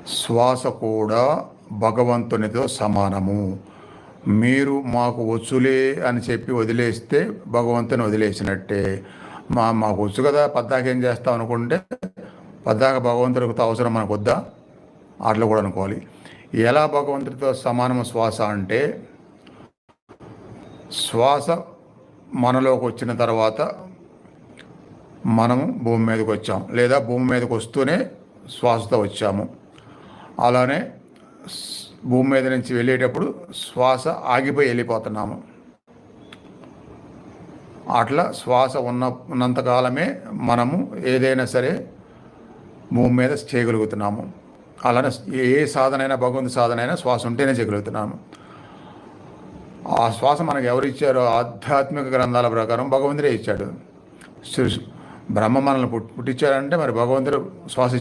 శ్వాస కూడా భగవంతునితో సమానము. మీరు మాకు వచ్చులే అని చెప్పి వదిలేస్తే భగవంతుని వదిలేసినట్టే. మాకు వచ్చు కదా, పద్దాక ఏం చేస్తాం అనుకుంటే పద్దాక భగవంతుడితో అవసరం మనకు వద్దా? అట్లా కూడా అనుకోవాలి. ఎలా భగవంతుడితో సమానము శ్వాస అంటే, శ్వాస మనలోకి వచ్చిన తర్వాత మనము భూమి మీదకి వచ్చాం, లేదా భూమి మీదకి వస్తూనే శ్వాసతో వచ్చాము. అలానే భూమి మీద నుంచి వెళ్ళేటప్పుడు శ్వాస ఆగిపోయి వెళ్ళిపోతున్నాము. అట్లా శ్వాస ఉన్నంతకాలమే మనము ఏదైనా సరే భూమి మీద చేయగలుగుతున్నాము. అలానే ఏ సాధనైనా, భగవంతు సాధనైనా శ్వాస ఉంటేనే చేయగలుగుతున్నాము. ఆ శ్వాస మనకు ఎవరు ఇచ్చారో? ఆధ్యాత్మిక గ్రంథాల ప్రకారం భగవంతుడే ఇచ్చాడు. బ్రహ్మ మనల్ని పుట్టించాడంటే మరి భగవంతుడు శ్వాస